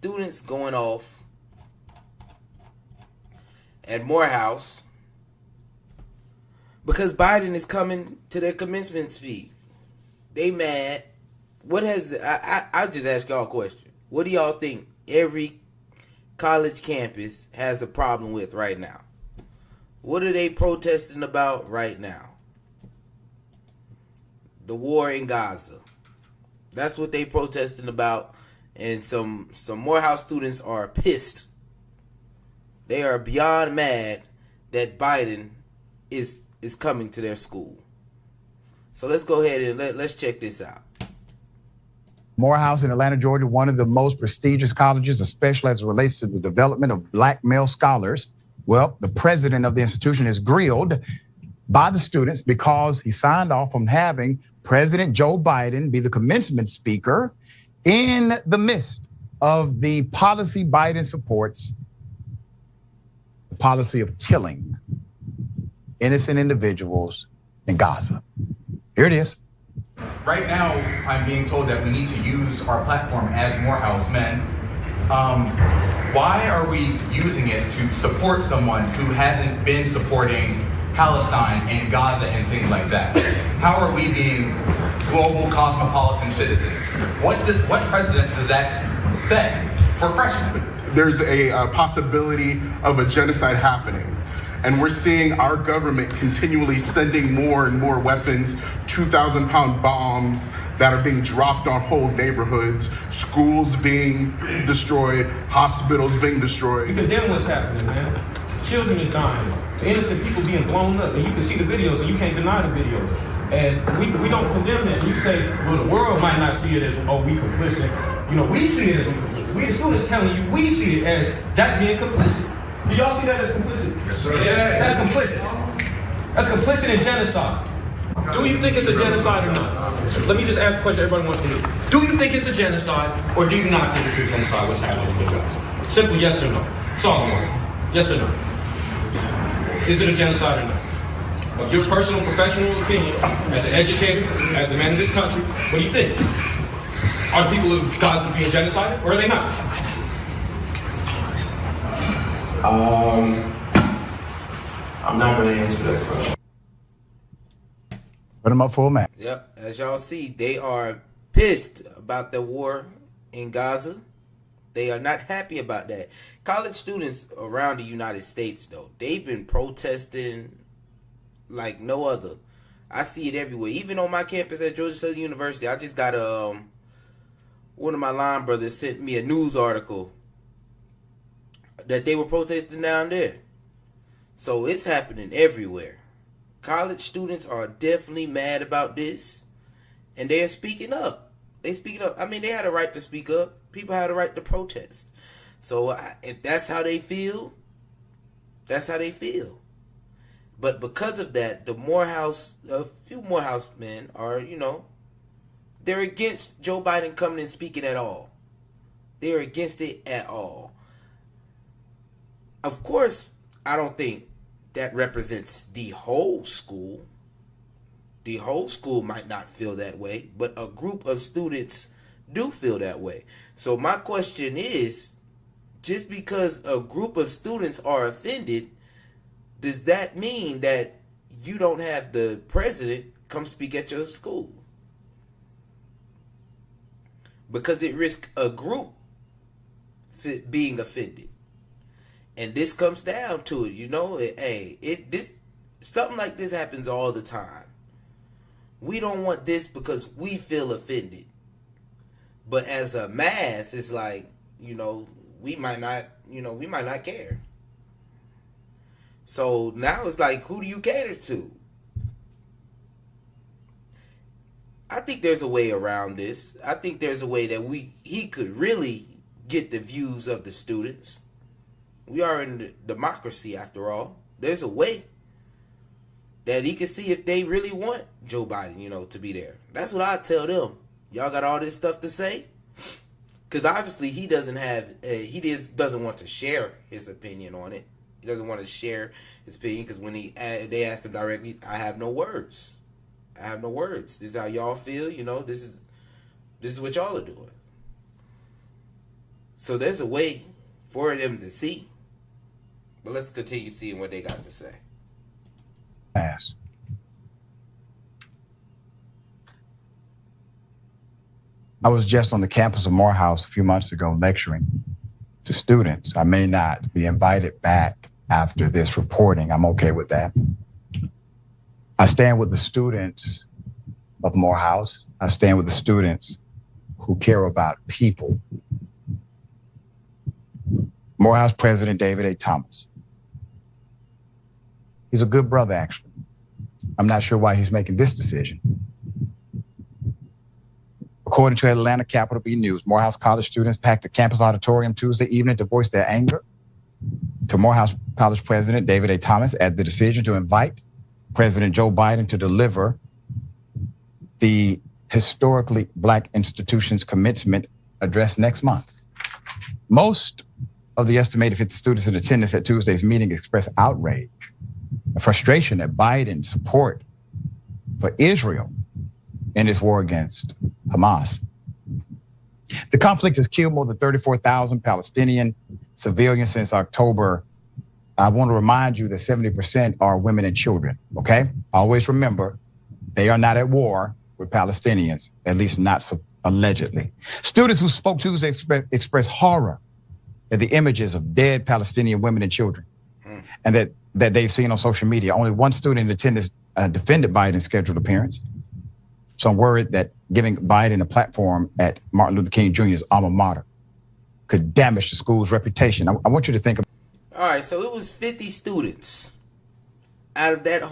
Students going off at Morehouse because Biden is coming to their commencement speech. They mad. What has I'll just ask y'all a question. What do y'all think every college campus has a problem with right now? What are they protesting about right now? The war in Gaza. That's what they protesting about. And some Morehouse students are pissed. They are beyond mad that Biden is coming to their school. So let's go ahead and let's check this out. Morehouse in Atlanta, Georgia, one of the most prestigious colleges, especially as it relates to the development of black male scholars. Well, the president of the institution is grilled by the students because he signed off on having President Joe Biden be the commencement speaker in the midst of the policy Biden supports, the policy of killing innocent individuals in Gaza. Here it is. Right now, I'm being told that we need to use our platform as Morehouse men. Why are we using it to support someone who hasn't been supporting Palestine and Gaza and things like that? How are we being global cosmopolitan citizens? What precedent does that set for freshmen? There's a possibility of a genocide happening. And we're seeing our government continually sending more and more weapons, 2,000-pound bombs that are being dropped on whole neighborhoods, schools being destroyed, hospitals being destroyed. You condemn what's happening, man. Children is dying. Innocent people being blown up. And you can see the videos and you can't deny the videos. And we don't condemn that. You say, well, the world might not see it as, oh, we complicit. You know, we see it as complicit. We the students telling you, we see it as that's being complicit. Do y'all see that as complicit? Yes, sir. Yeah, that's complicit. That's complicit in genocide. Do you think it's a genocide or not? Let me just ask a question everybody wants to hear. Do you think it's a genocide or do you not think it's a genocide what's happening in Gaza? Simple yes or no. That's all I want. Yes or no. Is it a genocide or not? Of your personal professional opinion, as an educator, as a man of this country, what do you think? Are the people of Gaza being genocided or are they not? I'm not going to answer that question. Put them up full match. Yep, as y'all see, they are pissed about the war in Gaza. They are not happy about that. College students around the United States, though, they've been protesting like no other. I see it everywhere. Even on my campus at Georgia Southern University, I just got one of my line brothers sent me a news article that they were protesting down there. So it's happening everywhere. College students are definitely mad about this, and they are speaking up. They speaking up. I mean, they had a right to speak up. People had a right to protest. So if that's how they feel, that's how they feel. But because of that, a few Morehouse men are, they're against Joe Biden coming and speaking at all. They're against it at all. Of course, I don't think that represents the whole school. The whole school might not feel that way, but a group of students do feel that way. So my question is, just because a group of students are offended, does that mean that you don't have the president come speak at your school? Because it risks a group being offended. And this comes down to it, this something like this happens all the time. We don't want this because we feel offended. But as a mass, it's like, we might not care. So now it's like, who do you cater to? I think there's a way around this. I think there's a way that he could really get the views of the students. We are in the democracy, after all. There's a way that he can see if they really want Joe Biden, to be there. That's what I tell them. Y'all got all this stuff to say? Because obviously he doesn't want to share his opinion on it. He doesn't want to share his opinion because when they asked him directly, I have no words. I have no words. This is how y'all feel. This is what y'all are doing. So there's a way for them to see. But let's continue seeing what they got to say. Yes. I was just on the campus of Morehouse a few months ago lecturing to students. I may not be invited back after this reporting. I'm okay with that. I stand with the students of Morehouse. I stand with the students who care about people. Morehouse President David A. Thomas. He's a good brother, actually. I'm not sure why he's making this decision. According to Atlanta Capital B News, Morehouse College students packed the campus auditorium Tuesday evening to voice their anger to Morehouse College President David A. Thomas at the decision to invite President Joe Biden to deliver the historically Black institution's commencement address next month. Most of the estimated 50 students in attendance at Tuesday's meeting expressed outrage and frustration at Biden's support for Israel in its war against Hamas. The conflict has killed more than 34,000 Palestinian civilians since October. I want to remind you that 70% are women and children, okay? Always remember, they are not at war with Palestinians, at least not so allegedly. Students who spoke Tuesday expressed horror at the images of dead Palestinian women and children and that they've seen on social media. Only one student in attendance defended Biden's scheduled appearance. So I'm worried that giving Biden a platform at Martin Luther King Jr.'s alma mater could damage the school's reputation. I want you to think about. All right, so it was 50 students out of the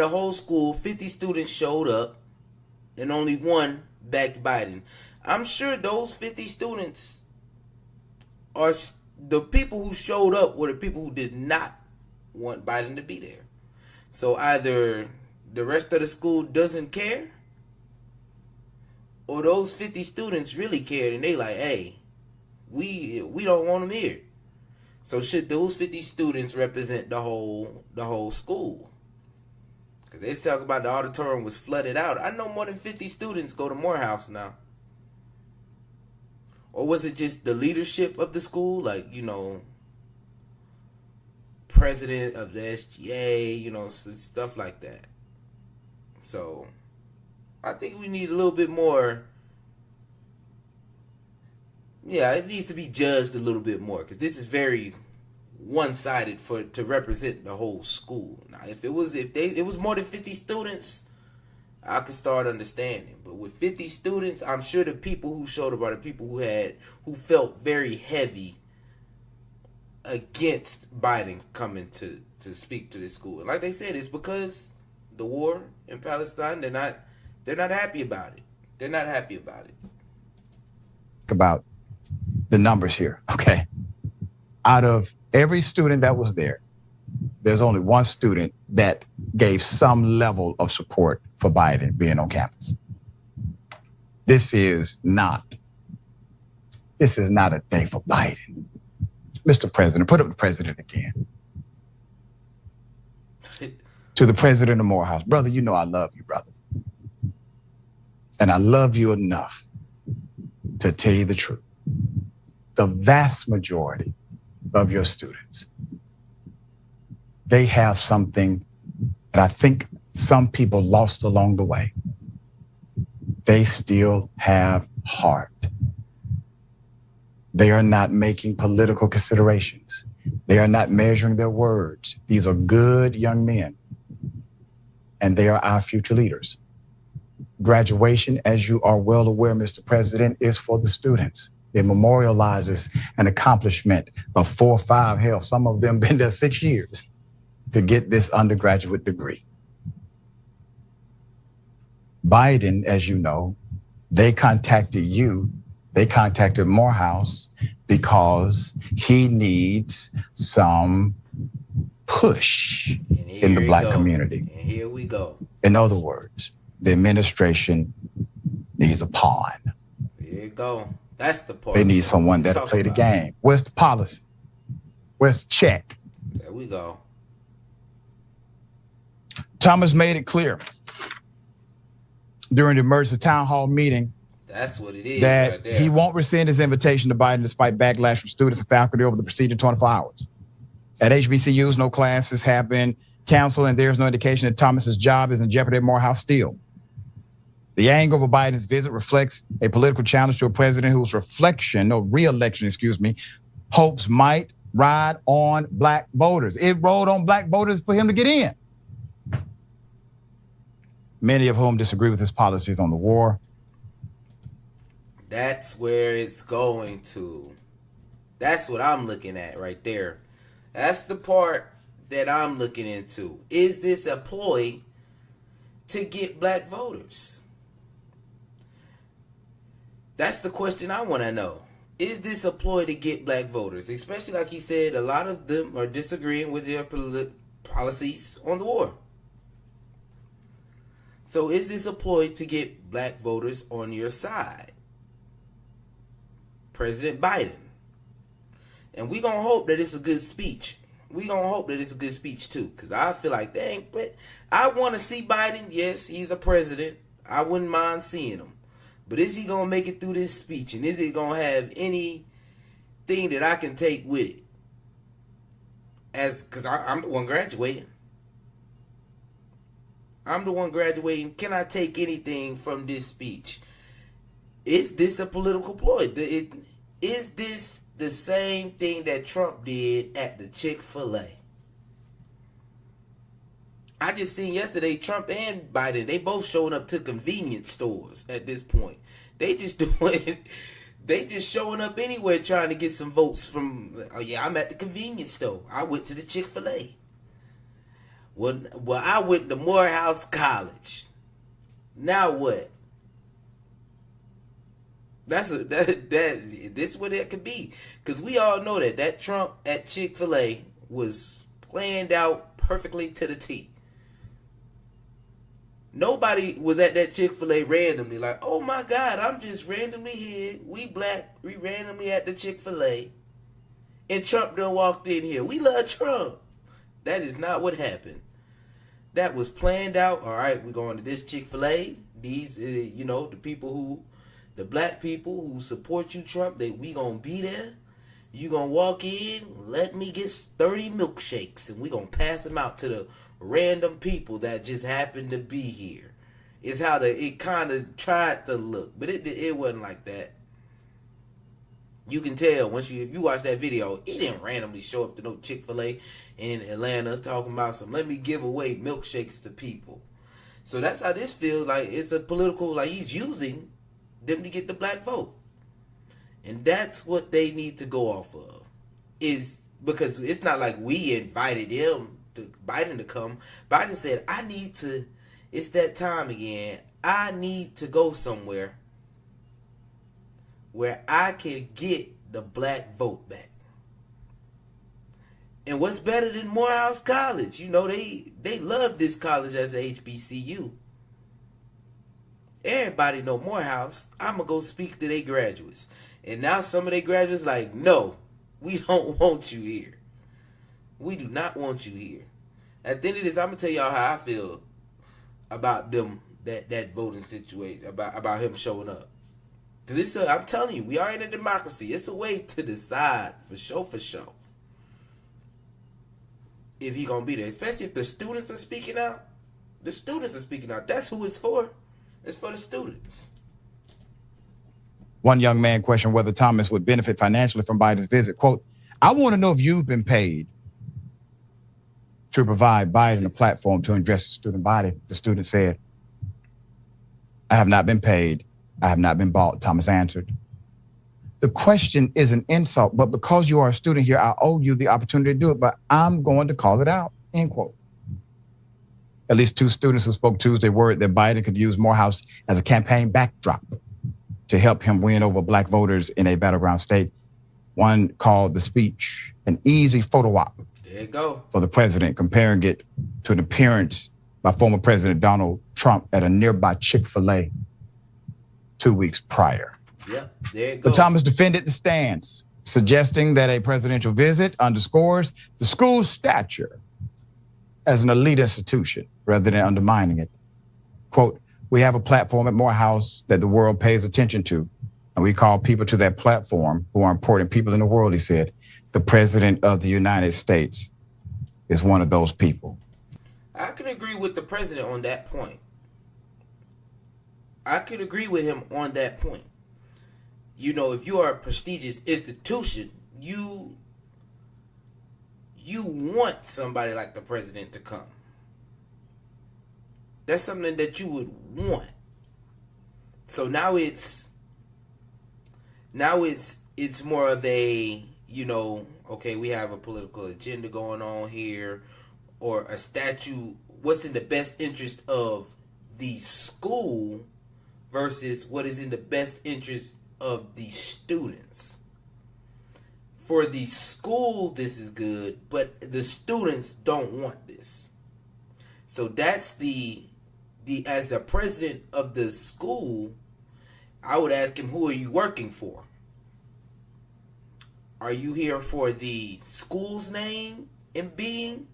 whole school. 50 students showed up, and only one backed Biden. I'm sure those 50 students are the people who showed up were the people who did not want Biden to be there. So either the rest of the school doesn't care, or those 50 students really cared and they like, hey, we don't want them here. So should those 50 students represent the whole school? Because they talk about the auditorium was flooded out. I know more than 50 students go to Morehouse now. Or was it just the leadership of the school? Like, president of the SGA, stuff like that. So, I think we need a little bit more. Yeah, it needs to be judged a little bit more. Because this is very one-sided to represent the whole school. Now, if it was more than 50 students, I could start understanding. But with 50 students, I'm sure the people who showed up are the people who felt very heavy against Biden coming to speak to this school. And like they said, it's because the war in Palestine, they're not happy about it. They're not happy about it. About the numbers here, okay? Out of every student that was there, there's only one student that gave some level of support for Biden being on campus. This is not a day for Biden. Mr. President, put up the president again. To the president of Morehouse, brother, you know I love you, brother. And I love you enough to tell you the truth. The vast majority of your students, they have something that I think some people lost along the way. They still have heart. They are not making political considerations. They are not measuring their words. These are good young men, and they are our future leaders. Graduation, as you are well aware, Mr. President, is for the students. It memorializes an accomplishment of 4 or 5, hell, some of them been there 6 years to get this undergraduate degree. Biden, as you know, they contacted Morehouse because he needs some push in the Black community. And here we go. In other words, the administration needs a pawn. Here you go. That's the part. They need someone that'll play the game. Where's the policy? Where's the check? There we go. Thomas made it clear during the emergency town hall meeting That's what it is that right there. he won't rescind his invitation to Biden despite backlash from students and faculty over the preceding 24 hours. At HBCUs, no classes have been canceled, and there's no indication that Thomas's job is in jeopardy at Morehouse still. The anger over Biden's visit reflects a political challenge to a president whose re-election, hopes might ride on black voters. It rode on black voters for him to get in, many of whom disagree with his policies on the war. That's where it's going to. That's what I'm looking at right there. That's the part that I'm looking into. Is this a ploy to get black voters? That's the question I want to know. Is this a ploy to get black voters? Especially like he said, a lot of them are disagreeing with their policies on the war. So is this a ploy to get black voters on your side? President Biden. And we gonna hope that it's a good speech. We gonna hope that it's a good speech too. Because I feel like, dang, but I want to see Biden. Yes, he's a president. I wouldn't mind seeing him. But is he gonna make it through this speech? And is it gonna have anything that I can take with it? Because I'm the one graduating. I'm the one graduating. Can I take anything from this speech? Is this a political ploy? Is this the same thing that Trump did at the Chick-fil-A? I just seen yesterday Trump and Biden, they both showing up to convenience stores at this point. They just showing up anywhere trying to get some votes from, oh yeah, I'm at the convenience store. I went to the Chick-fil-A. Well, I went to Morehouse College. Now what? This is what it could be. Because we all know that Trump at Chick-fil-A was planned out perfectly to the T. Nobody was at that Chick-fil-A randomly like, oh my God, I'm just randomly here. We black, we randomly at the Chick-fil-A. And Trump done walked in here. We love Trump. That is not what happened. That was planned out. All right, we're going to this Chick-fil-A. These, the black people who support you, Trump, we going to be there. You going to walk in, let me get 30 milkshakes, and we going to pass them out to the random people that just happen to be here. It's how it kind of tried to look, but it wasn't like that. You can tell if you watch that video, he didn't randomly show up to no Chick-fil-A in Atlanta talking about let me give away milkshakes to people. So that's how this feels like. It's a political, like he's using them to get the black vote. And that's what they need to go off of. Is because it's not like we invited him to Biden to come. Biden said, it's that time again. I need to go somewhere where I can get the black vote back. And what's better than Morehouse College? You know, they love this college as a HBCU. Everybody know Morehouse. I'm going to go speak to their graduates. And now some of their graduates like, no, we don't want you here. We do not want you here. At the end of this, I'm going to tell y'all how I feel about them, that voting situation, about him showing up. Because I'm telling you, we are in a democracy. It's a way to decide for sure. If he going to be there. Especially if the students are speaking out. The students are speaking out. That's who it's for. It's for the students. One young man questioned whether Thomas would benefit financially from Biden's visit. Quote, I want to know if you've been paid to provide Biden a platform to address the student body. The student said, I have not been paid. I have not been bought, Thomas answered. The question is an insult, but because you are a student here, I owe you the opportunity to do it, but I'm going to call it out, end quote. At least 2 students who spoke Tuesday worried that Biden could use Morehouse as a campaign backdrop to help him win over black voters in a battleground state. One called the speech an easy photo op. There you go. For the president, comparing it to an appearance by former President Donald Trump at a nearby Chick-fil-A 2 weeks prior. Yep, there you go. But Thomas defended the stance, suggesting that a presidential visit underscores the school's stature as an elite institution rather than undermining it. Quote, We have a platform at Morehouse that the world pays attention to. And we call people to that platform who are important people in the world, he said. The President of the United States is one of those people. I can agree with the president on that point. I could agree with him on that point. You know, if you are a prestigious institution, you want somebody like the president to come. That's something that you would want. So now it's more of a, you know, okay, we have a political agenda going on here, or a statute. What's in the best interest of the school versus what is in the best interest of the students. For the school, this is good, but the students don't want this. So that's the as a president of the school, I would ask him, who are you working for? Are you here for the school's name and being?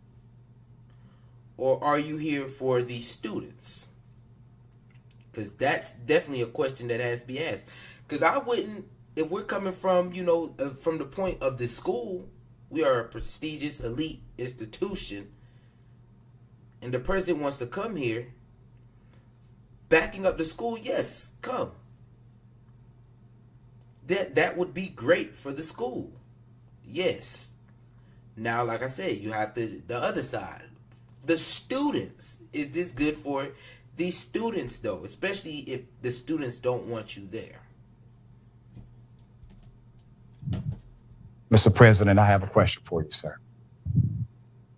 Or are you here for the students? Because that's definitely a question that has to be asked. Because I wouldn't, if we're coming from, you know, from the point of the school, we are a prestigious, elite institution, and the president wants to come here, backing up the school, yes, come. That would be great for the school. Yes. Now, like I said, you have the other side. The students. Is this good for the students, though? Especially if the students don't want you there. Mr. President, I have a question for you, sir.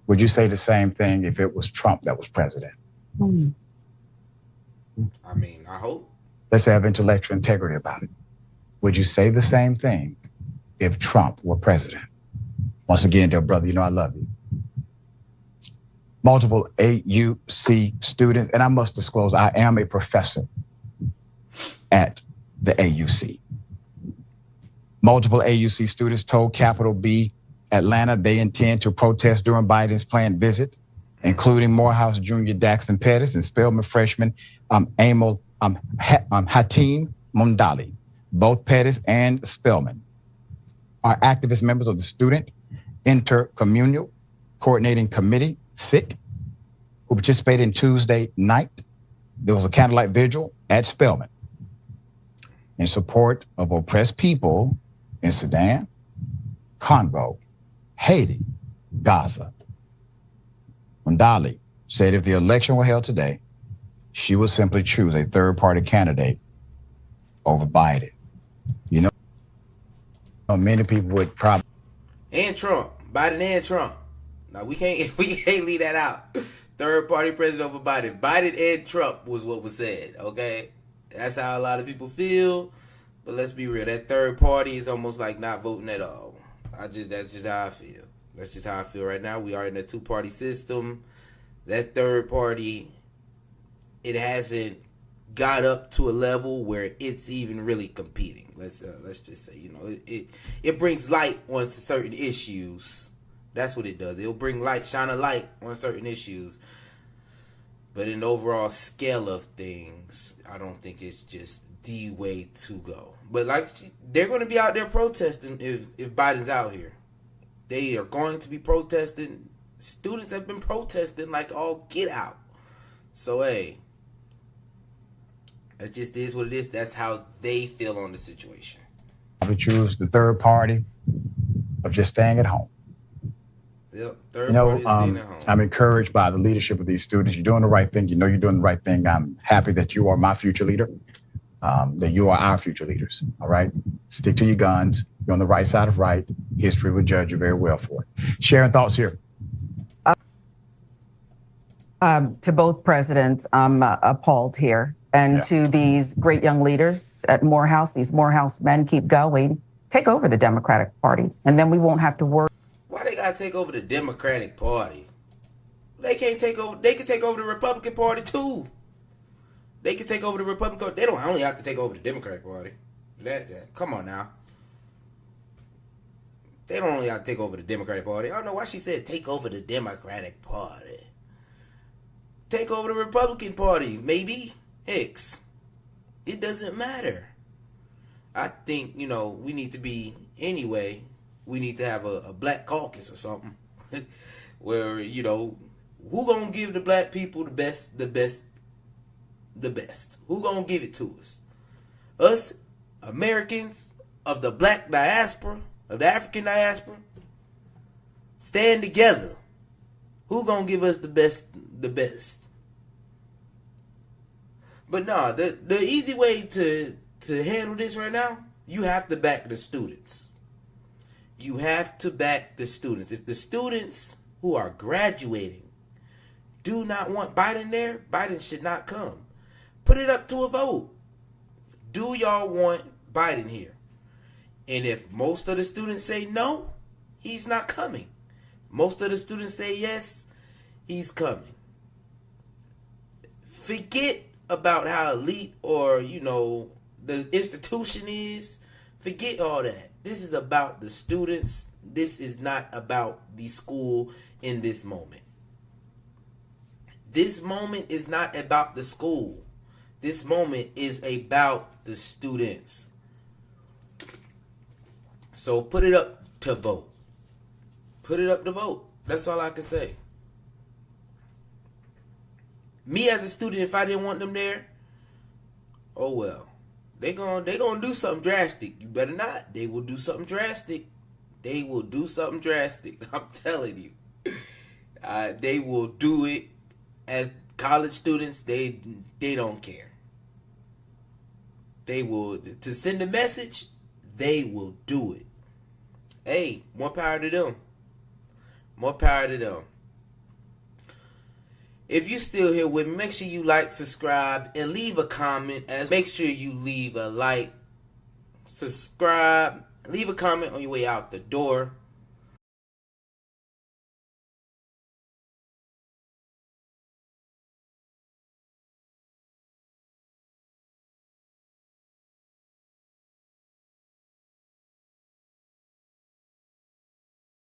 Would you say the same thing if it was Trump that was president? I mean, I hope. Let's have intellectual integrity about it. Would you say the same thing if Trump were president? Once again, dear brother, you know I love you. Multiple AUC students, and I must disclose, I am a professor at the AUC. Multiple AUC students told Capital B Atlanta they intend to protest during Biden's planned visit, including Morehouse junior Daxton Pettis and Spelman freshman Hatim Mondali. Both Pettis and Spelman are activist members of the Student Intercommunal Coordinating Committee, SIC, who participated in Tuesday night. There was a candlelight vigil at Spelman in support of oppressed people in Sudan, Congo, Haiti, Gaza. Mondali said if the election were held today, she would simply choose a third-party candidate over Biden. You know, many people would probably... And Trump. Biden and Trump. Now, we can't leave that out. Third-party president over Biden. Biden and Trump was what was said, okay? That's how a lot of people feel. But let's be real. That third party is almost like not voting at all. That's just how I feel. That's just how I feel right now. We are in a two-party system. That third party, it hasn't got up to a level where it's even really competing. Let's just say, you know, it brings light on certain issues. That's what it does. It'll bring light, shine a light on certain issues. But in the overall scale of things, I don't think it's just the way to go. But like, they're going to be out there protesting if Biden's out here. They are going to be protesting. Students have been protesting like all get out. So, hey, it just is what it is. That's how they feel on the situation. I would choose the third party of just staying at home. Yep, third party is staying at home. I'm encouraged by the leadership of these students. You're doing the right thing. You know you're doing the right thing. I'm happy that you are my future leader, that you are our future leaders, all right? Stick to your guns. You're on the right side of right. History will judge you very well for it. Sharing thoughts here. To both presidents, I'm appalled here. And to these great young leaders at Morehouse, these Morehouse men, keep going. Take over the Democratic Party, and then we won't have to worry. Why they gotta take over the Democratic Party? They can't take over. They can take over the Republican Party too. They can take over the Republican. They don't only have to take over the Democratic Party. Come on now. They don't only have to take over the Democratic Party. I don't know why she said take over the Democratic Party. Take over the Republican Party, maybe. X. It doesn't matter. I think, we need to be, anyway, we need to have a black caucus or something. Where, who gonna give the black people the best? Who gonna give it to us? Us, Americans of the black diaspora, of the African diaspora, stand together. Who gonna give us the best? But no, the easy way to handle this right now, you have to back the students. You have to back the students. If the students who are graduating do not want Biden there, Biden should not come. Put it up to a vote. Do y'all want Biden here? And if most of the students say no, he's not coming. Most of the students say yes, he's coming. Forget about how elite or, the institution is. Forget all that. This is about the students. This is not about the school in this moment. This moment is not about the school. This moment is about the students. So put it up to vote. Put it up to vote. That's all I can say. Me as a student, if I didn't want them there, oh well. They gonna do something drastic. You better not. They will do something drastic. They will do something drastic. I'm telling you. They will do it. As college students, they don't care. They will, to send a message, they will do it. Hey, more power to them. More power to them. If you're still here with me, make sure you like, subscribe, and leave a comment. Make sure you leave a like, subscribe, leave a comment on your way out the door.